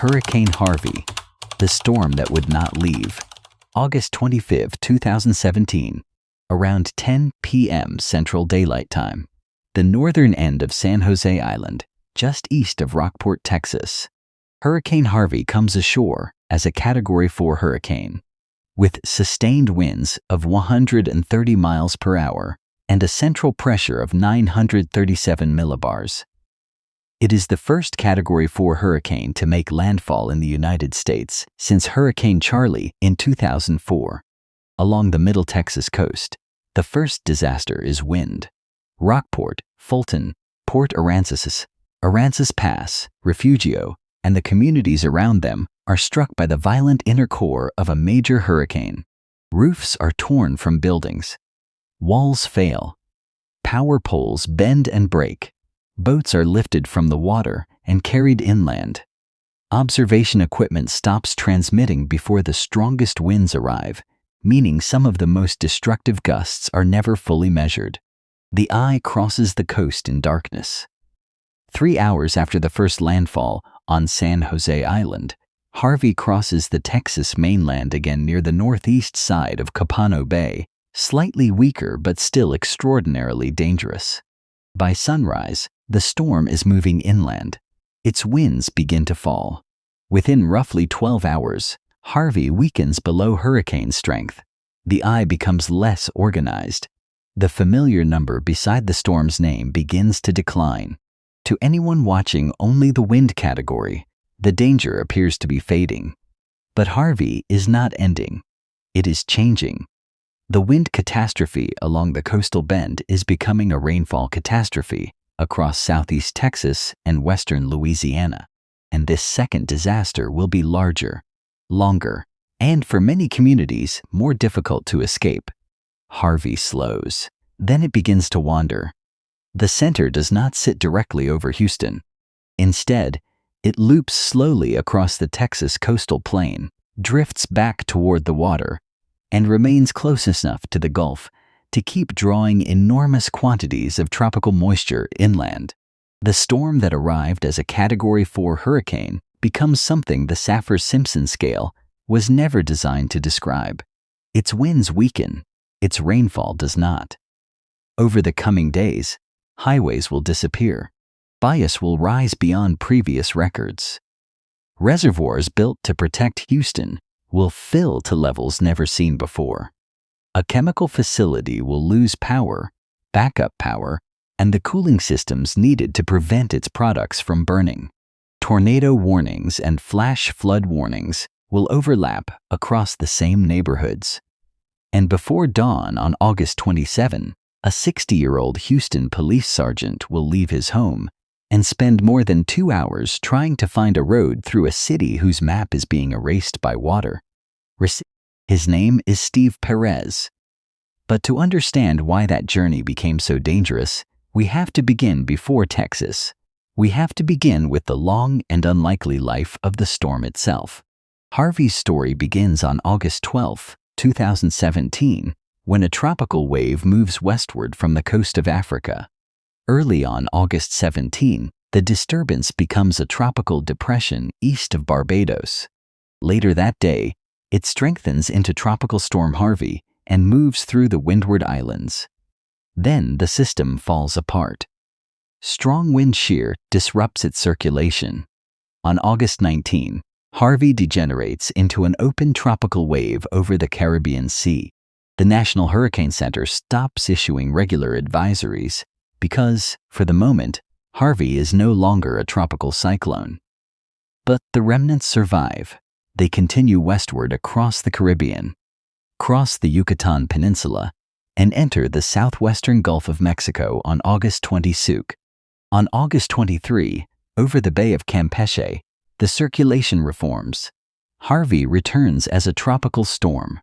Hurricane Harvey, the storm that would not leave. August 25, 2017, around 10 p.m. Central Daylight Time. The northern end of San Jose Island, just east of Rockport, Texas. Hurricane Harvey comes ashore as a Category 4 hurricane, with sustained winds of 130 miles per hour and a central pressure of 937 millibars. It is the first Category 4 hurricane to make landfall in the United States since Hurricane Charley in 2004. Along the Middle Texas coast, the first disaster is wind. Rockport, Fulton, Port Aransas, Aransas Pass, Refugio, and the communities around them are struck by the violent inner core of a major hurricane. Roofs are torn from buildings. Walls fail. Power poles bend and break. Boats are lifted from the water and carried inland. Observation equipment stops transmitting before the strongest winds arrive, meaning some of the most destructive gusts are never fully measured. The eye crosses the coast in darkness. 3 hours after the first landfall on San Jose Island, Harvey crosses the Texas mainland again near the northeast side of Capano Bay, slightly weaker but still extraordinarily dangerous. By sunrise, the storm is moving inland. Its winds begin to fall. Within roughly 12 hours, Harvey weakens below hurricane strength. The eye becomes less organized. The familiar number beside the storm's name begins to decline. To anyone watching only the wind category, the danger appears to be fading. But Harvey is not ending. It is changing. The wind catastrophe along the coastal bend is becoming a rainfall catastrophe across southeast Texas and western Louisiana. And this second disaster will be larger, longer, and for many communities, more difficult to escape. Harvey slows. Then it begins to wander. The center does not sit directly over Houston. Instead, it loops slowly across the Texas coastal plain, drifts back toward the water, and remains close enough to the Gulf to keep drawing enormous quantities of tropical moisture inland. The storm that arrived as a Category 4 hurricane becomes something the Saffir-Simpson scale was never designed to describe. Its winds weaken, its rainfall does not. Over the coming days, highways will disappear. Bias will rise beyond previous records. Reservoirs built to protect Houston will fill to levels never seen before. A chemical facility will lose power, backup power, and the cooling systems needed to prevent its products from burning. Tornado warnings and flash flood warnings will overlap across the same neighborhoods. And before dawn on August 27, a 60-year-old Houston police sergeant will leave his home and spend more than 2 hours trying to find a road through a city whose map is being erased by water. His name is Steve Perez. But to understand why that journey became so dangerous, we have to begin before Texas. We have to begin with the long and unlikely life of the storm itself. Harvey's story begins on August 12, 2017, when a tropical wave moves westward from the coast of Africa. Early on August 17, the disturbance becomes a tropical depression east of Barbados. Later that day, it strengthens into Tropical Storm Harvey and moves through the Windward Islands. Then the system falls apart. Strong wind shear disrupts its circulation. On August 19, Harvey degenerates into an open tropical wave over the Caribbean Sea. The National Hurricane Center stops issuing regular advisories because, for the moment, Harvey is no longer a tropical cyclone. But the remnants survive. They continue westward across the Caribbean, cross the Yucatan Peninsula, and enter the southwestern Gulf of Mexico on August 22. On August 23, over the Bay of Campeche, the circulation reforms. Harvey returns as a tropical storm.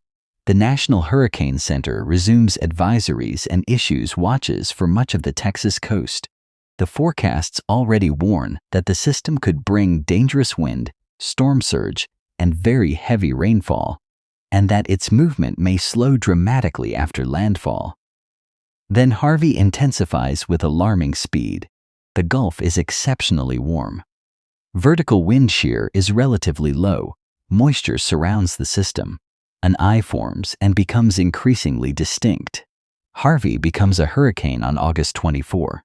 The National Hurricane Center resumes advisories and issues watches for much of the Texas coast. The forecasts already warn that the system could bring dangerous wind, storm surge, and very heavy rainfall, and that its movement may slow dramatically after landfall. Then Harvey intensifies with alarming speed. The Gulf is exceptionally warm. Vertical wind shear is relatively low. Moisture surrounds the system. An eye forms and becomes increasingly distinct. Harvey becomes a hurricane on August 24.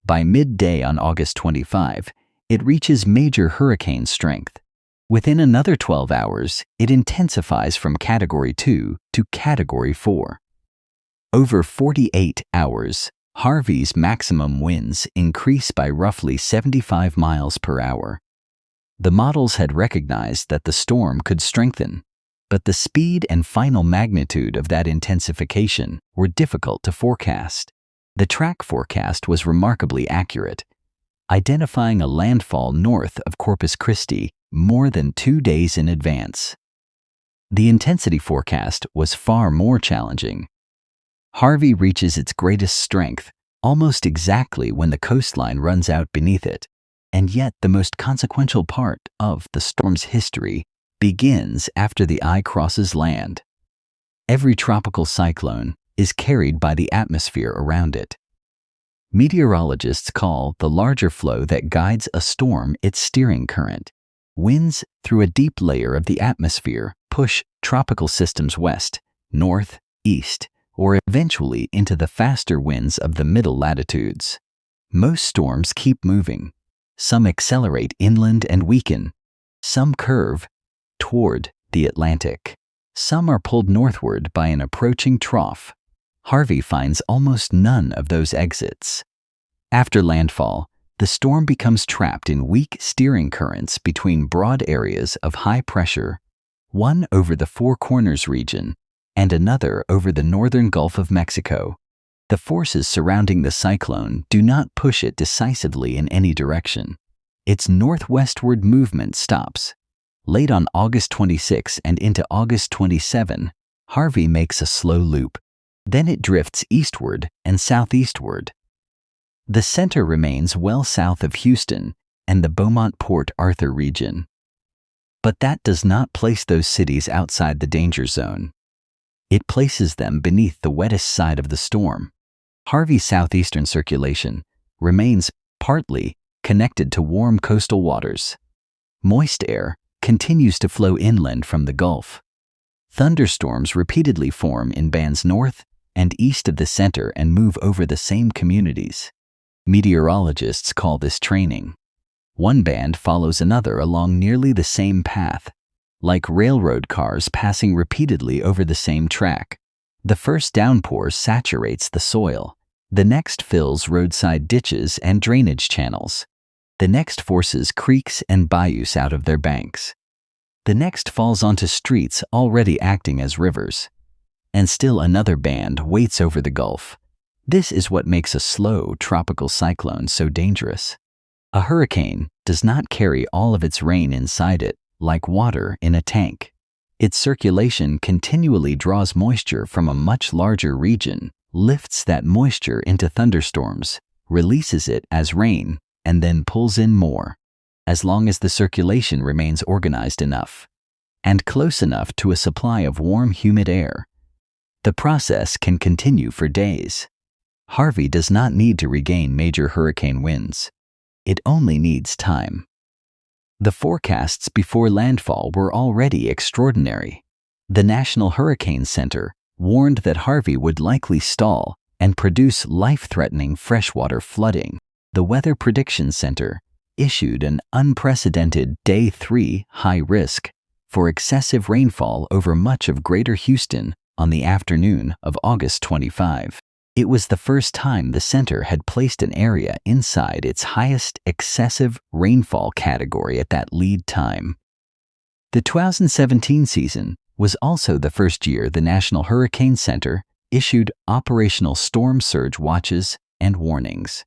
By midday on August 25, it reaches major hurricane strength. Within another 12 hours, it intensifies from Category 2 to Category 4. Over 48 hours, Harvey's maximum winds increase by roughly 75 miles per hour. The models had recognized that the storm could strengthen, but the speed and final magnitude of that intensification were difficult to forecast. The track forecast was remarkably accurate, identifying a landfall north of Corpus Christi more than 2 days in advance. The intensity forecast was far more challenging. Harvey reaches its greatest strength almost exactly when the coastline runs out beneath it, and yet the most consequential part of the storm's history begins after the eye crosses land. Every tropical cyclone is carried by the atmosphere around it. Meteorologists call the larger flow that guides a storm its steering current. Winds through a deep layer of the atmosphere push tropical systems west, north, east, or eventually into the faster winds of the middle latitudes. Most storms keep moving. Some accelerate inland and weaken. Some curve toward the Atlantic. Some are pulled northward by an approaching trough. Harvey finds almost none of those exits. After landfall, the storm becomes trapped in weak steering currents between broad areas of high pressure, one over the Four Corners region and another over the northern Gulf of Mexico. The forces surrounding the cyclone do not push it decisively in any direction. Its northwestward movement stops. Late on August 26 and into August 27, Harvey makes a slow loop. Then it drifts eastward and southeastward. The center remains well south of Houston and the Beaumont-Port Arthur region. But that does not place those cities outside the danger zone. It places them beneath the wettest side of the storm. Harvey's southeastern circulation remains partly connected to warm coastal waters. Moist air continues to flow inland from the Gulf. Thunderstorms repeatedly form in bands north and east of the center and move over the same communities. Meteorologists call this training. One band follows another along nearly the same path, like railroad cars passing repeatedly over the same track. The first downpour saturates the soil. The next fills roadside ditches and drainage channels. The next forces creeks and bayous out of their banks. The next falls onto streets already acting as rivers. And still another band waits over the Gulf. This is what makes a slow tropical cyclone so dangerous. A hurricane does not carry all of its rain inside it, like water in a tank. Its circulation continually draws moisture from a much larger region, lifts that moisture into thunderstorms, releases it as rain, and then pulls in more, as long as the circulation remains organized enough and close enough to a supply of warm, humid air. The process can continue for days. Harvey does not need to regain major hurricane winds. It only needs time. The forecasts before landfall were already extraordinary. The National Hurricane Center warned that Harvey would likely stall and produce life-threatening freshwater flooding. The Weather Prediction Center issued an unprecedented Day 3 high risk for excessive rainfall over much of Greater Houston on the afternoon of August 25. It was the first time the center had placed an area inside its highest excessive rainfall category at that lead time. The 2017 season was also the first year the National Hurricane Center issued operational storm surge watches and warnings.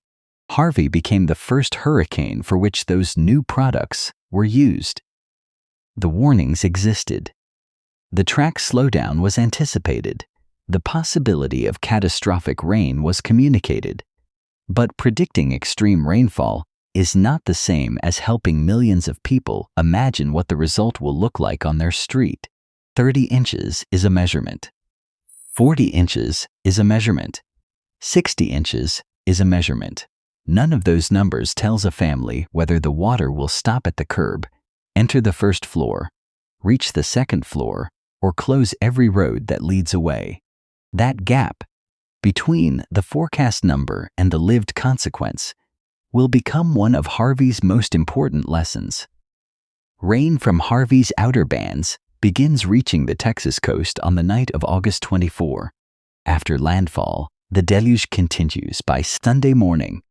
Harvey became the first hurricane for which those new products were used. The warnings existed. The track slowdown was anticipated. The possibility of catastrophic rain was communicated. But predicting extreme rainfall is not the same as helping millions of people imagine what the result will look like on their street. 30 inches is a measurement. 40 inches is a measurement. 60 inches is a measurement. None of those numbers tells a family whether the water will stop at the curb, enter the first floor, reach the second floor, or close every road that leads away. That gap between the forecast number and the lived consequence will become one of Harvey's most important lessons. Rain from Harvey's outer bands begins reaching the Texas coast on the night of August 24. After landfall, the deluge continues by Sunday morning,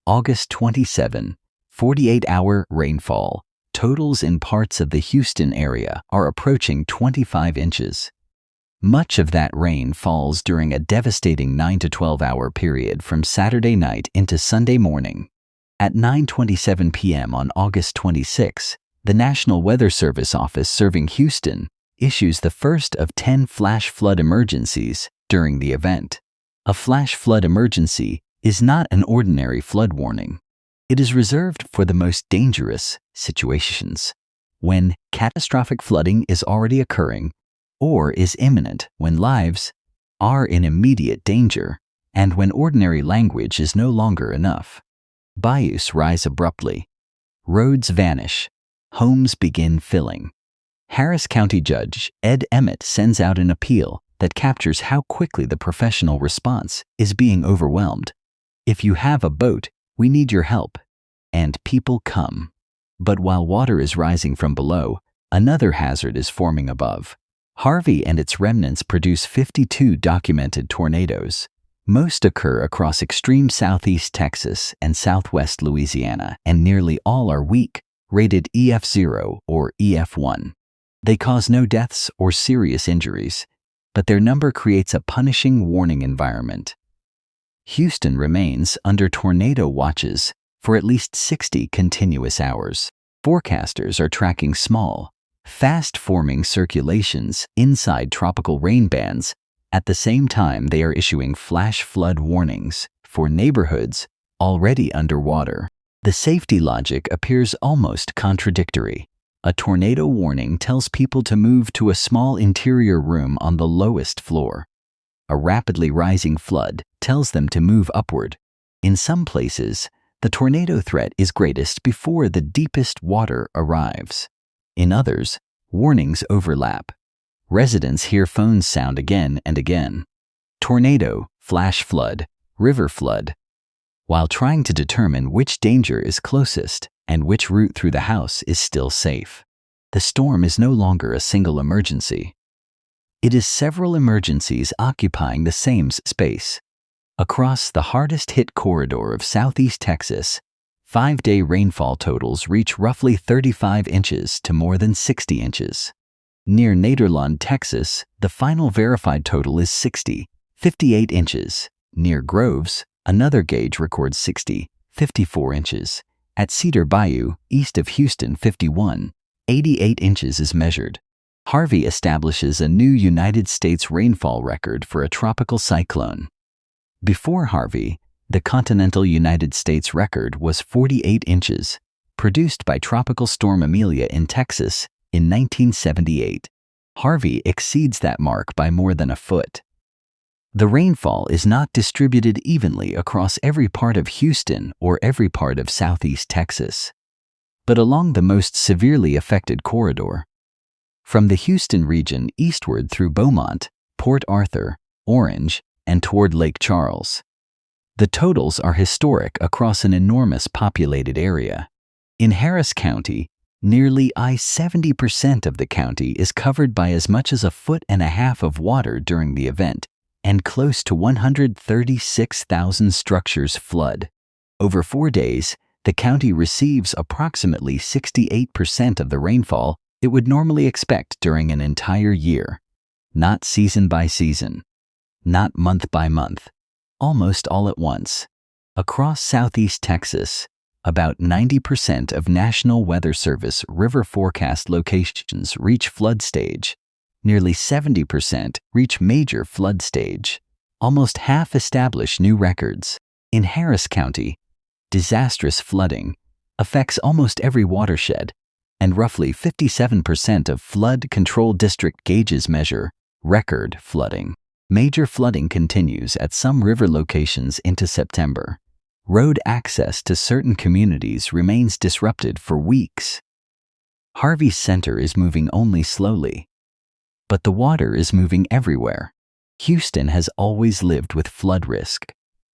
August 27. 48-hour rainfall totals in parts of the Houston area are approaching 25 inches. Much of that rain falls during a devastating 9 to 12-hour period from Saturday night into Sunday morning. At 9:27 p.m. on August 26, the National Weather Service office serving Houston issues the first of 10 flash flood emergencies during the event. A flash flood emergency is not an ordinary flood warning. It is reserved for the most dangerous situations, when catastrophic flooding is already occurring or is imminent, when lives are in immediate danger, and when ordinary language is no longer enough. Bayous rise abruptly. Roads vanish. Homes begin filling. Harris County Judge Ed Emmett sends out an appeal that captures how quickly the professional response is being overwhelmed. If you have a boat, we need your help. And people come. But while water is rising from below, another hazard is forming above. Harvey and its remnants produce 52 documented tornadoes. Most occur across extreme southeast Texas and southwest Louisiana, and nearly all are weak, rated EF0 or EF1. They cause no deaths or serious injuries, but their number creates a punishing warning environment. Houston remains under tornado watches for at least 60 continuous hours. Forecasters are tracking small, fast-forming circulations inside tropical rain bands. At the same time, they are issuing flash flood warnings for neighborhoods already underwater. The safety logic appears almost contradictory. A tornado warning tells people to move to a small interior room on the lowest floor. A rapidly rising flood tells them to move upward. In some places, the tornado threat is greatest before the deepest water arrives. In others, warnings overlap. Residents hear phones sound again and again. Tornado, flash flood, river flood. While trying to determine which danger is closest and which route through the house is still safe, the storm is no longer a single emergency. It is several emergencies occupying the same space. Across the hardest-hit corridor of southeast Texas, 5-day rainfall totals reach roughly 35 inches to more than 60 inches. Near Nederland, Texas, the final verified total is 58 inches. Near Groves, another gauge records 54 inches. At Cedar Bayou, east of Houston, 88 inches is measured. Harvey establishes a new United States rainfall record for a tropical cyclone. Before Harvey, the continental United States record was 48 inches, produced by Tropical Storm Amelia in Texas in 1978. Harvey exceeds that mark by more than a foot. The rainfall is not distributed evenly across every part of Houston or every part of southeast Texas, but along the most severely affected corridor. From the Houston region eastward through Beaumont, Port Arthur, Orange, and toward Lake Charles. The totals are historic across an enormous populated area. In Harris County, nearly 70% of the county is covered by as much as 1.5 feet of water during the event, and close to 136,000 structures flood. Over 4 days, the county receives approximately 68% of the rainfall it would normally expect during an entire year. Not season by season, not month by month, almost all at once. Across southeast Texas, about 90% of National Weather Service river forecast locations reach flood stage. Nearly 70% reach major flood stage. Almost half establish new records. In Harris County, disastrous flooding affects almost every watershed, and roughly 57% of flood control district gauges measure record flooding. Major flooding continues at some river locations into September. road access to certain communities remains disrupted for weeks. Harvey's center is moving only slowly, but the water is moving everywhere. Houston has always lived with flood risk.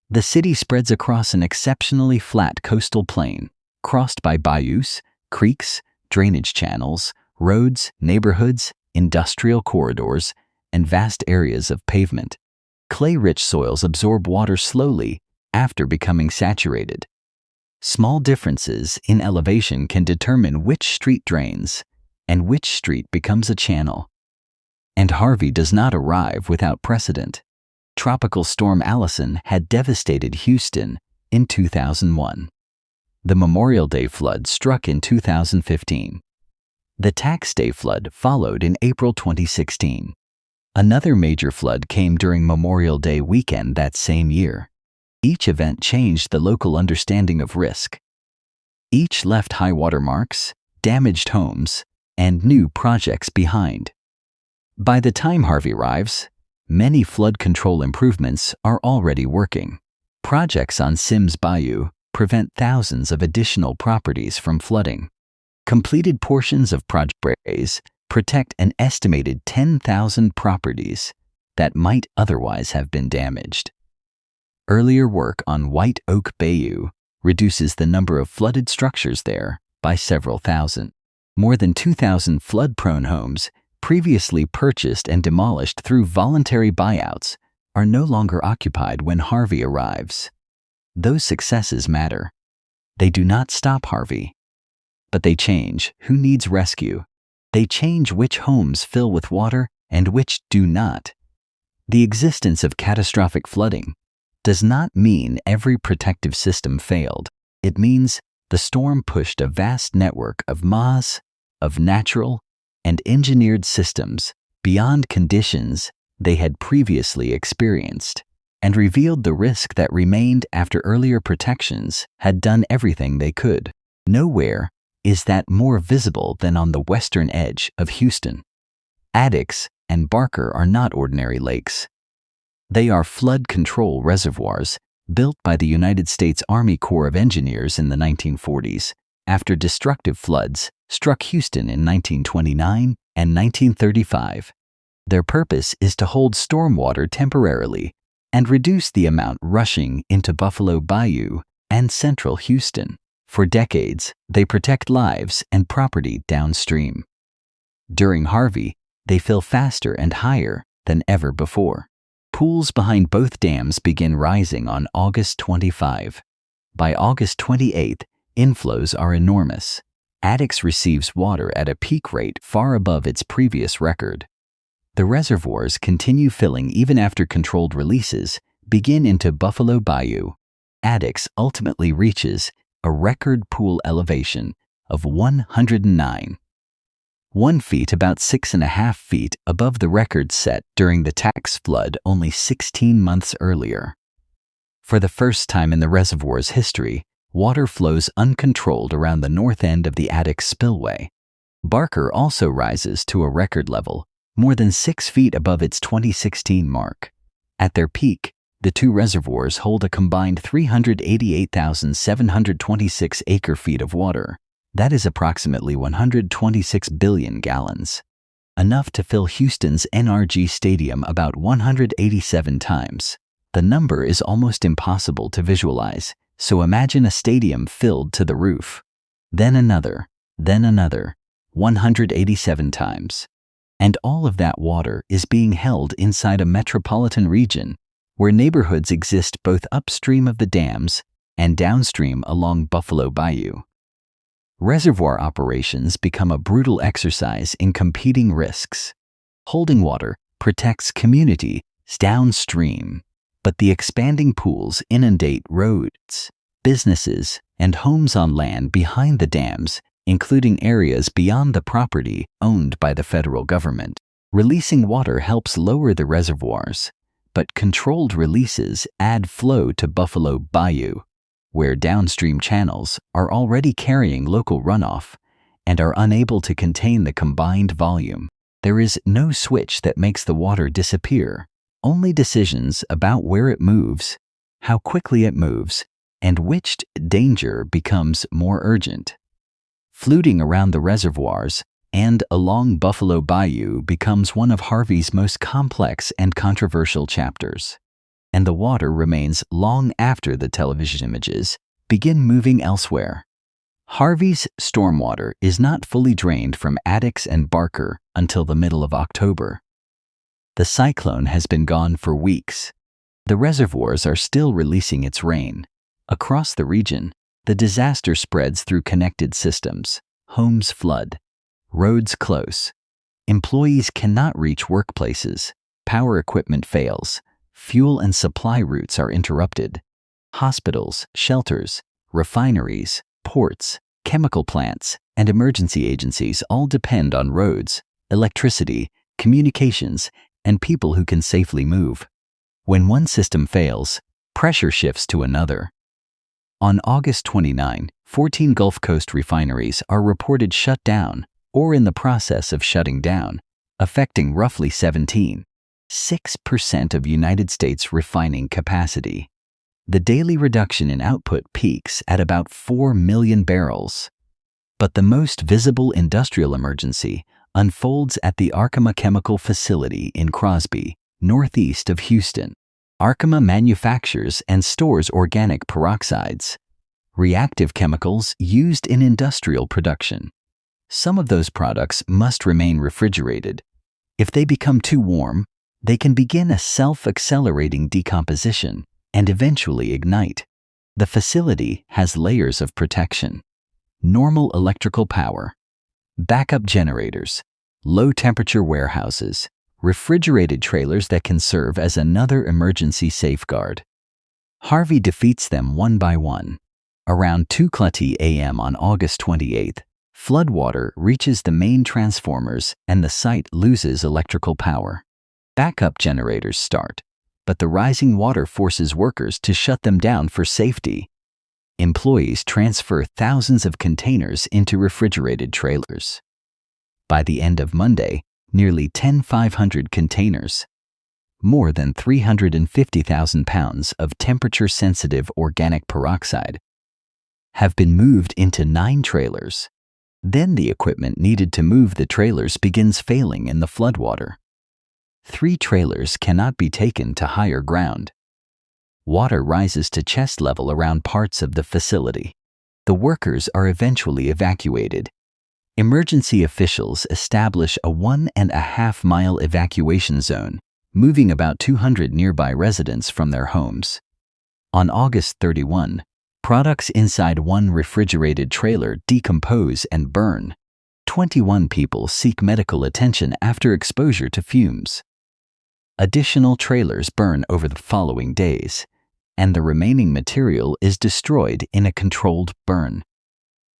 The city spreads across an exceptionally flat coastal plain, crossed by bayous, creeks, drainage channels, roads, neighborhoods, industrial corridors, and vast areas of pavement. Clay-rich soils absorb water slowly after becoming saturated. Small differences in elevation can determine which street drains and which street becomes a channel. And Harvey does not arrive without precedent. Tropical Storm Allison had devastated Houston in 2001. The Memorial Day flood struck in 2015. The Tax Day flood followed in April 2016. Another major flood came during Memorial Day weekend that same year. Each event changed the local understanding of risk. Each left high water marks, damaged homes, and new projects behind. By the time Harvey arrives, many flood control improvements are already working. Projects on Sims Bayou prevent thousands of additional properties from flooding. Completed portions of Project Perez protect an estimated 10,000 properties that might otherwise have been damaged. Earlier work on White Oak Bayou reduces the number of flooded structures there by several thousand. More than 2,000 flood-prone homes previously purchased and demolished through voluntary buyouts are no longer occupied when Harvey arrives. Those successes matter. They do not stop Harvey, but they change who needs rescue. They change which homes fill with water and which do not. The existence of catastrophic flooding does not mean every protective system failed. It means the storm pushed a vast network of natural and engineered systems beyond conditions they had previously experienced, and revealed the risk that remained after earlier protections had done everything they could. Nowhere is that more visible than on the western edge of Houston. Addicks and Barker are not ordinary lakes. They are flood control reservoirs built by the United States Army Corps of Engineers in the 1940s after destructive floods struck Houston in 1929 and 1935. Their purpose is to hold stormwater temporarily and reduce the amount rushing into Buffalo Bayou and central Houston. For decades, they protect lives and property downstream. During Harvey, they fill faster and higher than ever before. Pools behind both dams begin rising on August 25. By August 28, inflows are enormous. Addicks receives water at a peak rate far above its previous record. The reservoirs continue filling even after controlled releases begin into Buffalo Bayou. Addicks ultimately reaches a record pool elevation of 1 feet, about 6.5 feet above the record set during the tax flood only 16 months earlier. For the first time in the reservoir's history, water flows uncontrolled around the north end of the Addicks spillway. Barker also rises to a record level, more than 6 feet above its 2016 mark. At their peak, the two reservoirs hold a combined 388,726 acre-feet of water. That is approximately 126 billion gallons. Enough to fill Houston's NRG Stadium about 187 times. The number is almost impossible to visualize, so imagine a stadium filled to the roof. Then another, 187 times. And all of that water is being held inside a metropolitan region where neighborhoods exist both upstream of the dams and downstream along Buffalo Bayou. Reservoir operations become a brutal exercise in competing risks. Holding water protects communities downstream, but the expanding pools inundate roads, businesses, and homes on land behind the dams, including areas beyond the property owned by the federal government. Releasing water helps lower the reservoirs, but controlled releases add flow to Buffalo Bayou, where downstream channels are already carrying local runoff and are unable to contain the combined volume. There is no switch that makes the water disappear, only decisions about where it moves, how quickly it moves, and which danger becomes more urgent. Fluting around the reservoirs and along Buffalo Bayou becomes one of Harvey's most complex and controversial chapters. And the water remains long after the television images begin moving elsewhere. Harvey's stormwater is not fully drained from Addicks and Barker until the middle of October. The cyclone has been gone for weeks. The reservoirs are still releasing its rain. Across the region, the disaster spreads through connected systems. Homes flood. Roads close. Employees cannot reach workplaces. Power equipment fails. Fuel and supply routes are interrupted. Hospitals, shelters, refineries, ports, chemical plants, and emergency agencies all depend on roads, electricity, communications, and people who can safely move. When one system fails, pressure shifts to another. On August 29, 14 Gulf Coast refineries are reported shut down or in the process of shutting down, affecting roughly 6% of United States refining capacity. The daily reduction in output peaks at about 4 million barrels. But the most visible industrial emergency unfolds at the Arkema Chemical Facility in Crosby, northeast of Houston. Arkema manufactures and stores organic peroxides, reactive chemicals used in industrial production. Some of those products must remain refrigerated. If they become too warm, they can begin a self-accelerating decomposition and eventually ignite. The facility has layers of protection: normal electrical power, backup generators, low-temperature warehouses, refrigerated trailers that can serve as another emergency safeguard. Harvey defeats them one by one. Around 2:30 a.m. on August 28th, floodwater reaches the main transformers and the site loses electrical power. Backup generators start, but the rising water forces workers to shut them down for safety. Employees transfer thousands of containers into refrigerated trailers. By the end of Monday, nearly 10,500 containers, more than 350,000 pounds of temperature-sensitive organic peroxide, have been moved into 9 trailers. Then the equipment needed to move the trailers begins failing in the floodwater. 3 trailers cannot be taken to higher ground. Water rises to chest level around parts of the facility. The workers are eventually evacuated. Emergency officials establish a 1.5-mile evacuation zone, moving about 200 nearby residents from their homes. On August 31, products inside one refrigerated trailer decompose and burn. 21 people seek medical attention after exposure to fumes. Additional trailers burn over the following days, and the remaining material is destroyed in a controlled burn.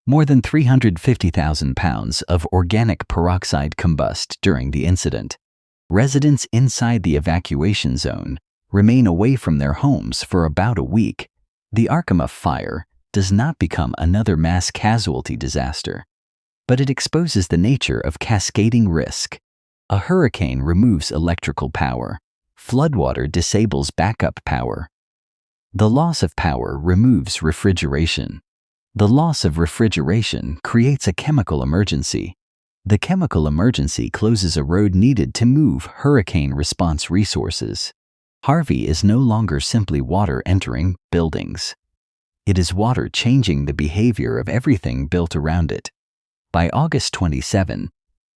More than 350,000 pounds of organic peroxide combust during the incident. Residents inside the evacuation zone remain away from their homes for about a week. The Arkema fire does not become another mass casualty disaster, but it exposes the nature of cascading risk. A hurricane removes electrical power. Floodwater disables backup power. The loss of power removes refrigeration. The loss of refrigeration creates a chemical emergency. The chemical emergency closes a road needed to move hurricane response resources. Harvey is no longer simply water entering buildings. It is water changing the behavior of everything built around it. By August 27,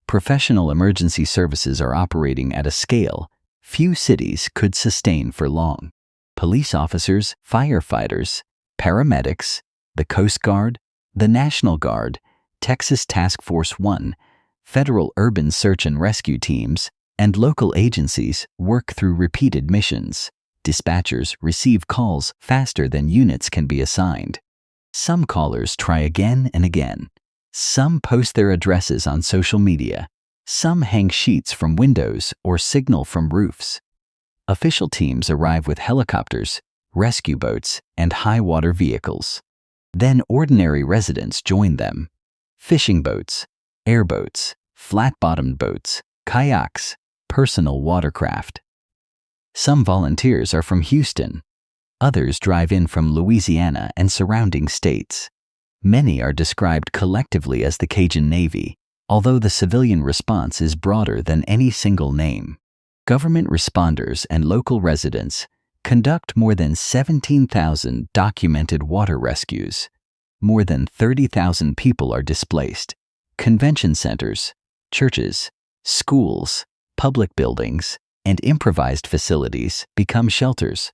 professional emergency services are operating at a scale few cities could sustain for long. Police officers, firefighters, paramedics, the Coast Guard, the National Guard, Texas Task Force 1, federal urban search and rescue teams, and local agencies work through repeated missions. Dispatchers receive calls faster than units can be assigned. Some callers try again and again. Some post their addresses on social media. Some hang sheets from windows or signal from roofs. Official teams arrive with helicopters, rescue boats, and high-water vehicles. Then ordinary residents join them. Fishing boats, airboats, flat-bottomed boats, kayaks, personal watercraft. Some volunteers are from Houston. Others drive in from Louisiana and surrounding states. Many are described collectively as the Cajun Navy, although the civilian response is broader than any single name. Government responders and local residents conduct more than 17,000 documented water rescues. More than 30,000 people are displaced. Convention centers, churches, schools, public buildings, and improvised facilities become shelters.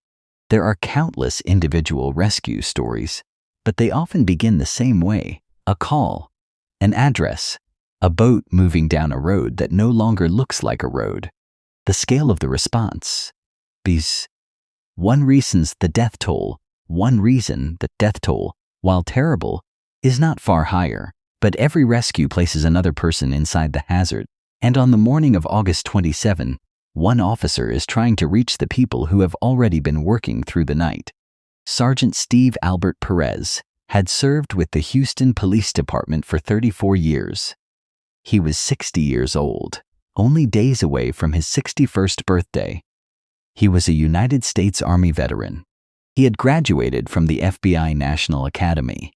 There are countless individual rescue stories, but they often begin the same way: a call, an address, a boat moving down a road that no longer looks like a road. The scale of the response. One reason the death toll, while terrible, is not far higher, but every rescue places another person inside the hazard, and on the morning of August 27, one officer is trying to reach the people who have already been working through the night. Sergeant Steve Albert Perez had served with the Houston Police Department for 34 years. He was 60 years old, only days away from his 61st birthday. He was a United States Army veteran. He had graduated from the FBI National Academy.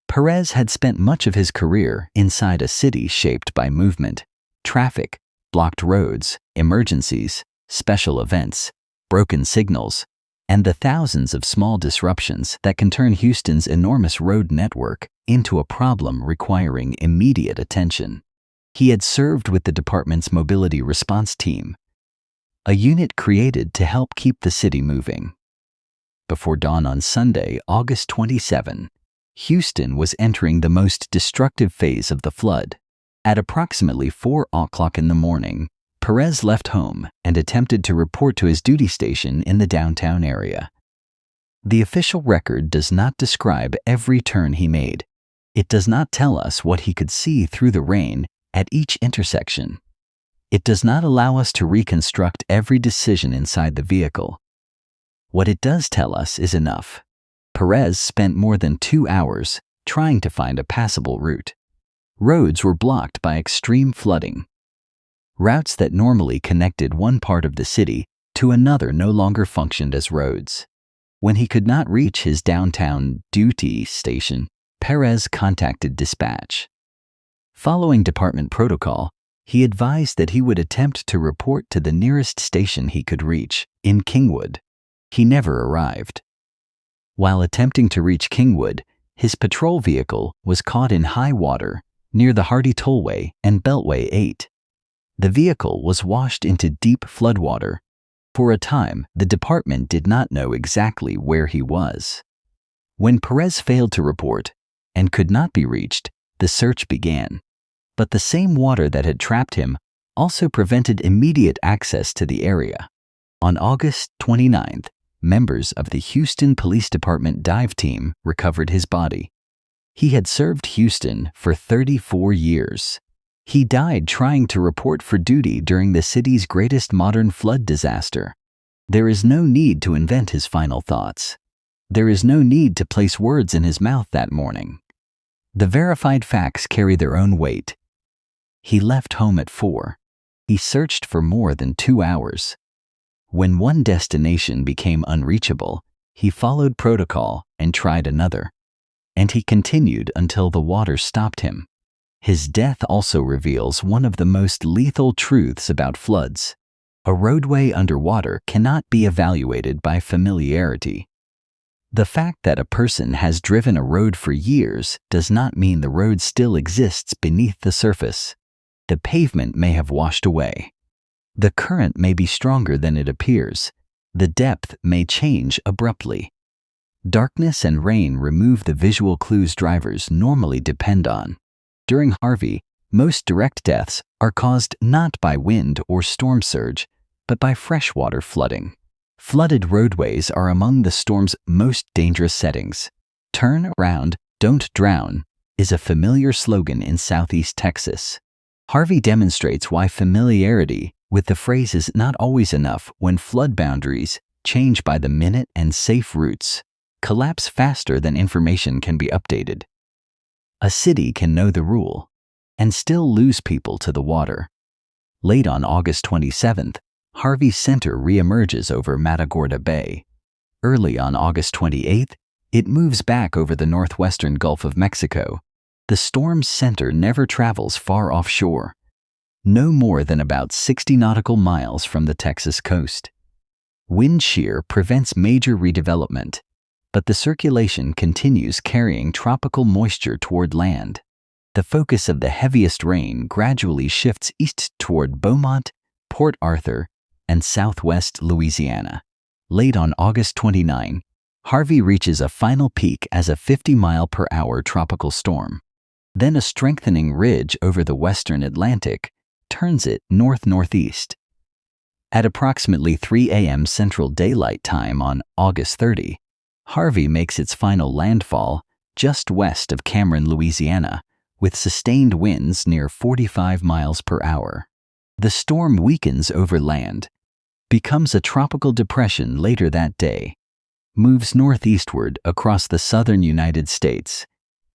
Perez had spent much of his career inside a city shaped by movement, traffic, blocked roads, emergencies, special events, broken signals, and the thousands of small disruptions that can turn Houston's enormous road network into a problem requiring immediate attention. He had served with the department's mobility response team, a unit created to help keep the city moving. Before dawn on Sunday, August 27, Houston was entering the most destructive phase of the flood. At approximately 4 o'clock in the morning, Perez left home and attempted to report to his duty station in the downtown area. The official record does not describe every turn he made. It does not tell us what he could see through the rain at each intersection. It does not allow us to reconstruct every decision inside the vehicle. What it does tell us is enough. Perez spent more than 2 hours trying to find a passable route. Roads were blocked by extreme flooding. Routes that normally connected one part of the city to another no longer functioned as roads. When he could not reach his downtown duty station, Perez contacted dispatch. Following department protocol, he advised that he would attempt to report to the nearest station he could reach, in Kingwood. He never arrived. While attempting to reach Kingwood, his patrol vehicle was caught in high water near the Hardy Tollway and Beltway 8. The vehicle was washed into deep floodwater. For a time, the department did not know exactly where he was. When Perez failed to report and could not be reached, the search began. But the same water that had trapped him also prevented immediate access to the area. On August 29th, members of the Houston Police Department dive team recovered his body. He had served Houston for 34 years. He died trying to report for duty during the city's greatest modern flood disaster. There is no need to invent his final thoughts. There is no need to place words in his mouth that morning. The verified facts carry their own weight. He left home at 4. He searched for more than 2 hours. When one destination became unreachable, he followed protocol and tried another. And he continued until the water stopped him. His death also reveals one of the most lethal truths about floods. A roadway underwater cannot be evaluated by familiarity. The fact that a person has driven a road for years does not mean the road still exists beneath the surface. The pavement may have washed away. The current may be stronger than it appears. The depth may change abruptly. Darkness and rain remove the visual clues drivers normally depend on. During Harvey, most direct deaths are caused not by wind or storm surge, but by freshwater flooding. Flooded roadways are among the storm's most dangerous settings. "Turn around, don't drown" is a familiar slogan in Southeast Texas. Harvey demonstrates why familiarity with the phrase is not always enough when flood boundaries change by the minute and safe routes collapse faster than information can be updated. A city can know the rule and still lose people to the water. Late on August 27th, Harvey's center reemerges over Matagorda Bay. Early on August 28th, it moves back over the northwestern Gulf of Mexico. The storm's center never travels far offshore, no more than about 60 nautical miles from the Texas coast. Wind shear prevents major redevelopment, but the circulation continues carrying tropical moisture toward land. The focus of the heaviest rain gradually shifts east toward Beaumont, Port Arthur, and southwest Louisiana. Late on August 29, Harvey reaches a final peak as a 50-mile-per-hour tropical storm. Then a strengthening ridge over the western Atlantic turns it north-northeast. At approximately 3 a.m. Central Daylight Time on August 30, Harvey makes its final landfall just west of Cameron, Louisiana, with sustained winds near 45 miles per hour. The storm weakens over land, becomes a tropical depression later that day, moves northeastward across the southern United States,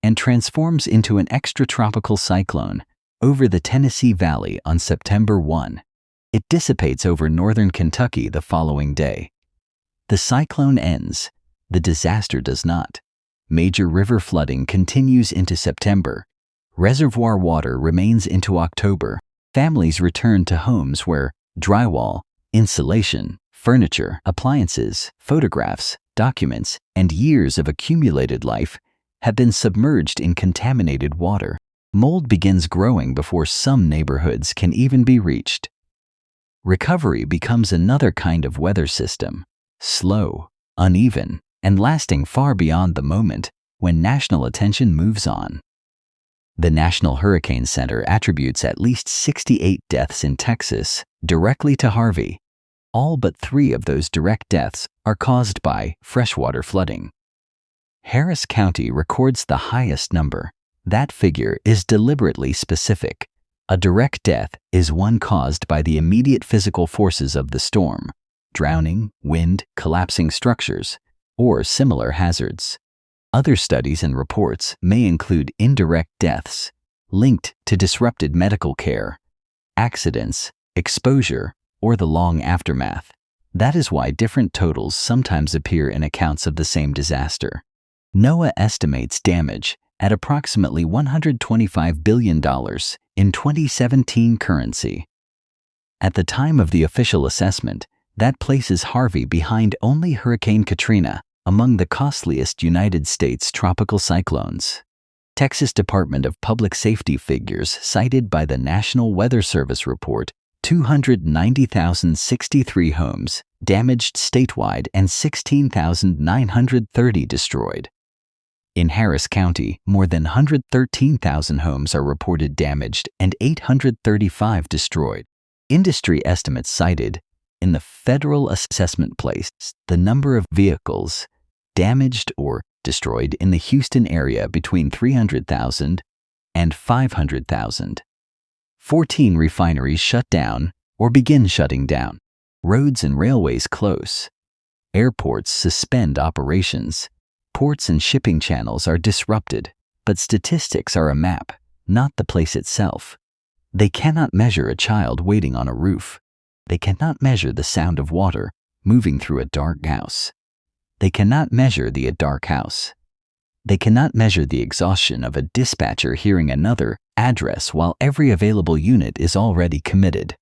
and transforms into an extratropical cyclone over the Tennessee Valley on September 1. It dissipates over northern Kentucky the following day. The cyclone ends. The disaster does not. Major river flooding continues into September. Reservoir water remains into October. Families return to homes where drywall, insulation, furniture, appliances, photographs, documents, and years of accumulated life have been submerged in contaminated water. Mold begins growing before some neighborhoods can even be reached. Recovery becomes another kind of weather system, slow, uneven, and lasting far beyond the moment when national attention moves on. The National Hurricane Center attributes at least 68 deaths in Texas directly to Harvey. All but 3 of those direct deaths are caused by freshwater flooding. Harris County records the highest number. That figure is deliberately specific. A direct death is one caused by the immediate physical forces of the storm, drowning, wind, collapsing structures, or similar hazards. Other studies and reports may include indirect deaths linked to disrupted medical care, accidents, exposure, or the long aftermath. That is why different totals sometimes appear in accounts of the same disaster. NOAA estimates damage at approximately $125 billion in 2017 currency. At the time of the official assessment, that places Harvey behind only Hurricane Katrina among the costliest United States tropical cyclones. Texas Department of Public Safety figures cited by the National Weather Service report 290,063 homes damaged statewide and 16,930 destroyed. In Harris County, more than 113,000 homes are reported damaged and 835 destroyed. Industry estimates cited in the federal assessment place the number of vehicles damaged or destroyed in the Houston area between 300,000 and 500,000. 14 refineries shut down or begin shutting down. Roads and railways close. Airports suspend operations. Ports and shipping channels are disrupted. But statistics are a map, not the place itself. They cannot measure a child waiting on a roof. They cannot measure the sound of water moving through a dark house. They cannot measure the dark house. They cannot measure the exhaustion of a dispatcher hearing another address while every available unit is already committed.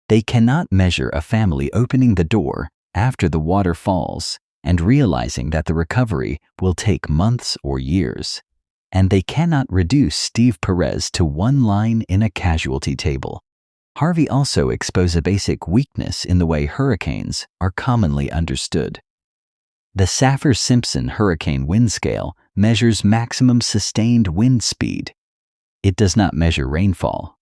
They cannot measure a family opening the door after the water falls and realizing that the recovery will take months or years. And they cannot reduce Steve Perez to one line in a casualty table. Harvey also exposed a basic weakness in the way hurricanes are commonly understood. The Saffir-Simpson hurricane wind scale measures maximum sustained wind speed. It does not measure rainfall.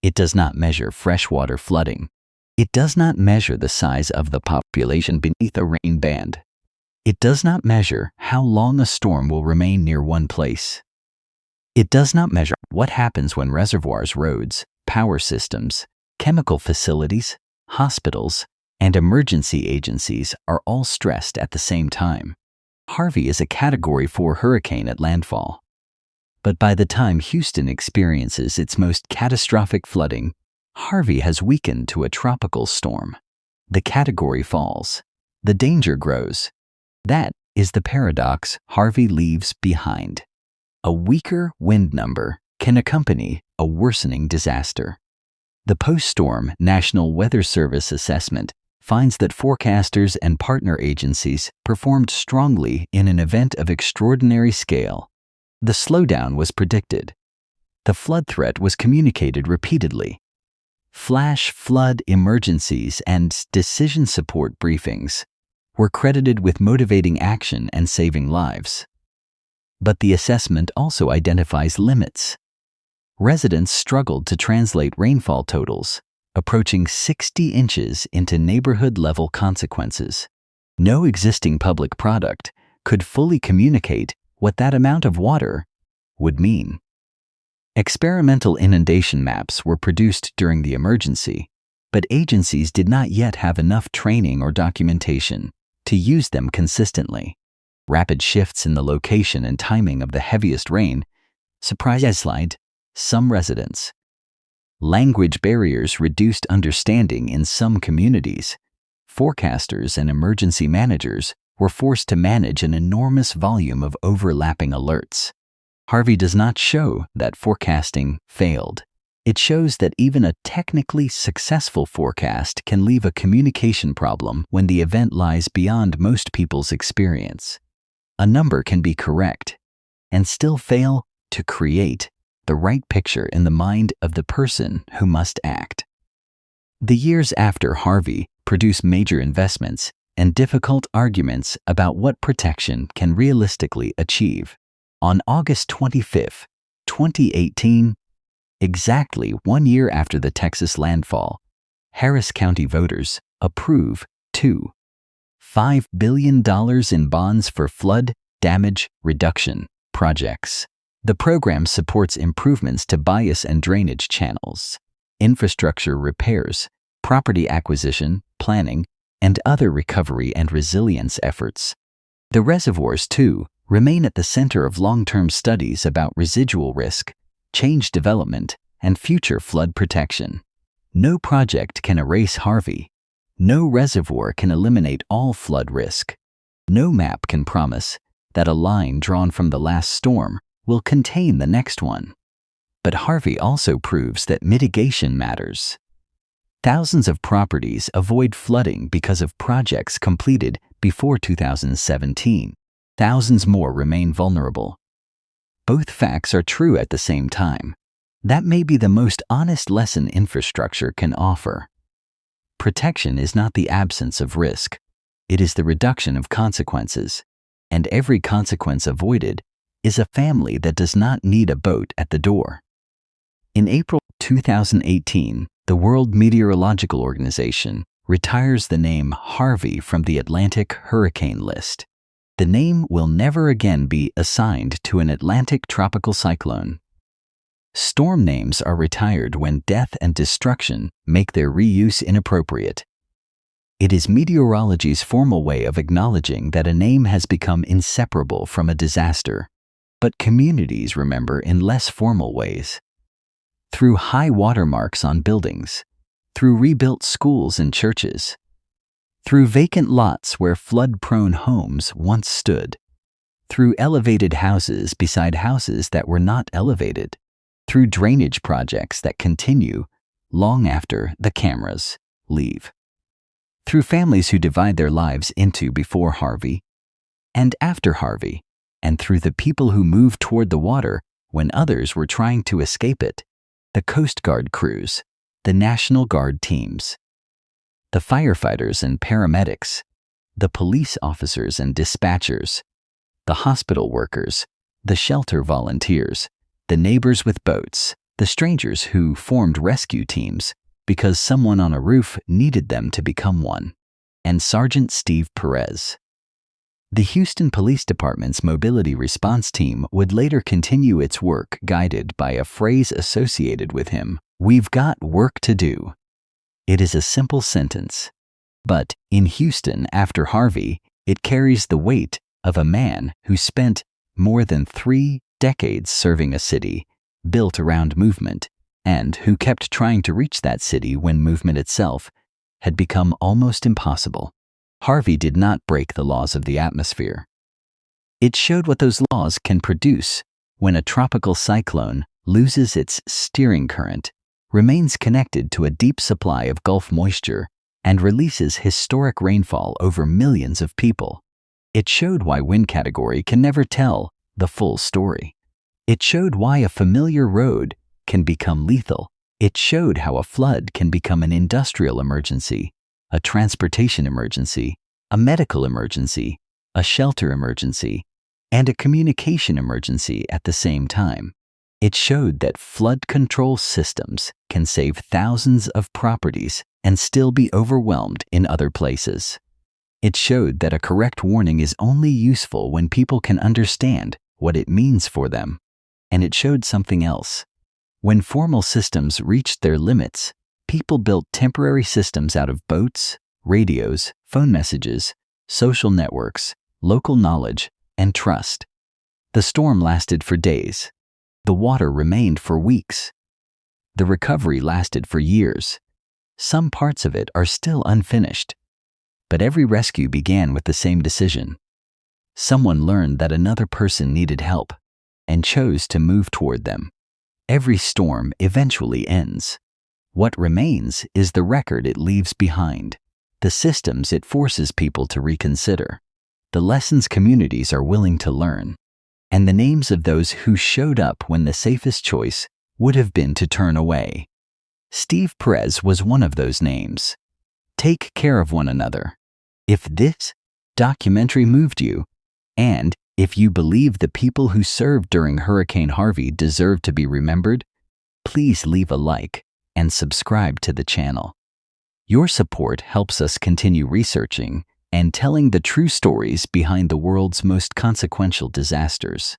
It does not measure freshwater flooding. It does not measure the size of the population beneath a rain band. It does not measure how long a storm will remain near one place. It does not measure what happens when reservoirs, roads, power systems, chemical facilities, hospitals, and emergency agencies are all stressed at the same time. Harvey is a Category 4 hurricane at landfall. But by the time Houston experiences its most catastrophic flooding, Harvey has weakened to a tropical storm. The category falls. The danger grows. That is the paradox Harvey leaves behind. A weaker wind number can accompany a worsening disaster. The post-storm National Weather Service assessment finds that forecasters and partner agencies performed strongly in an event of extraordinary scale. The slowdown was predicted. The flood threat was communicated repeatedly. Flash flood emergencies and decision support briefings were credited with motivating action and saving lives. But the assessment also identifies limits. Residents struggled to translate rainfall totals, approaching 60 inches into neighborhood-level consequences. No existing public product could fully communicate what that amount of water would mean. Experimental inundation maps were produced during the emergency, but agencies did not yet have enough training or documentation to use them consistently. Rapid shifts in the location and timing of the heaviest rain surprised some residents. Language barriers reduced understanding in some communities. Forecasters and emergency managers were forced to manage an enormous volume of overlapping alerts. Harvey does not show that forecasting failed. It shows that even a technically successful forecast can leave a communication problem when the event lies beyond most people's experience. A number can be correct and still fail to create the right picture in the mind of the person who must act. The years after Harvey produce major investments and difficult arguments about what protection can realistically achieve. On August 25, 2018, exactly 1 year after the Texas landfall, Harris County voters approve $5 billion in bonds for flood damage reduction projects. The program supports improvements to bias and drainage channels, infrastructure repairs, property acquisition, planning, and other recovery and resilience efforts. The reservoirs, too, remain at the center of long-term studies about residual risk, change development, and future flood protection. No project can erase Harvey. No reservoir can eliminate all flood risk. No map can promise that a line drawn from the last storm will contain the next one. But Harvey also proves that mitigation matters. Thousands of properties avoid flooding because of projects completed before 2017. Thousands more remain vulnerable. Both facts are true at the same time. That may be the most honest lesson infrastructure can offer. Protection is not the absence of risk. It is the reduction of consequences. And every consequence avoided is a family that does not need a boat at the door. In April 2018, the World Meteorological Organization retires the name Harvey from the Atlantic hurricane list. The name will never again be assigned to an Atlantic tropical cyclone. Storm names are retired when death and destruction make their reuse inappropriate. It is meteorology's formal way of acknowledging that a name has become inseparable from a disaster. But communities remember in less formal ways. Through high watermarks on buildings, through rebuilt schools and churches, through vacant lots where flood-prone homes once stood, through elevated houses beside houses that were not elevated, through drainage projects that continue long after the cameras leave, through families who divide their lives into before Harvey and after Harvey, and through the people who moved toward the water when others were trying to escape it, the Coast Guard crews, the National Guard teams, the firefighters and paramedics, the police officers and dispatchers, the hospital workers, the shelter volunteers, the neighbors with boats, the strangers who formed rescue teams because someone on a roof needed them to become one, and Sergeant Steve Perez. The Houston Police Department's mobility response team would later continue its work guided by a phrase associated with him: "We've got work to do." It is a simple sentence, but in Houston after Harvey, it carries the weight of a man who spent more than 3 decades serving a city built around movement, and who kept trying to reach that city when movement itself had become almost impossible. Harvey did not break the laws of the atmosphere. It showed what those laws can produce when a tropical cyclone loses its steering current, remains connected to a deep supply of Gulf moisture, and releases historic rainfall over millions of people. It showed why wind category can never tell the full story. It showed why a familiar road can become lethal. It showed how a flood can become an industrial emergency, a transportation emergency, a medical emergency, a shelter emergency, and a communication emergency at the same time. It showed that flood control systems can save thousands of properties and still be overwhelmed in other places. It showed that a correct warning is only useful when people can understand what it means for them. And it showed something else. When formal systems reached their limits, people built temporary systems out of boats, radios, phone messages, social networks, local knowledge, and trust. The storm lasted for days. The water remained for weeks. The recovery lasted for years. Some parts of it are still unfinished. But every rescue began with the same decision. Someone learned that another person needed help and chose to move toward them. Every storm eventually ends. What remains is the record it leaves behind, the systems it forces people to reconsider, the lessons communities are willing to learn, and the names of those who showed up when the safest choice would have been to turn away. Steve Perez was one of those names. Take care of one another. If this documentary moved you, and if you believe the people who served during Hurricane Harvey deserve to be remembered, please leave a like and subscribe to the channel. Your support helps us continue researching and telling the true stories behind the world's most consequential disasters.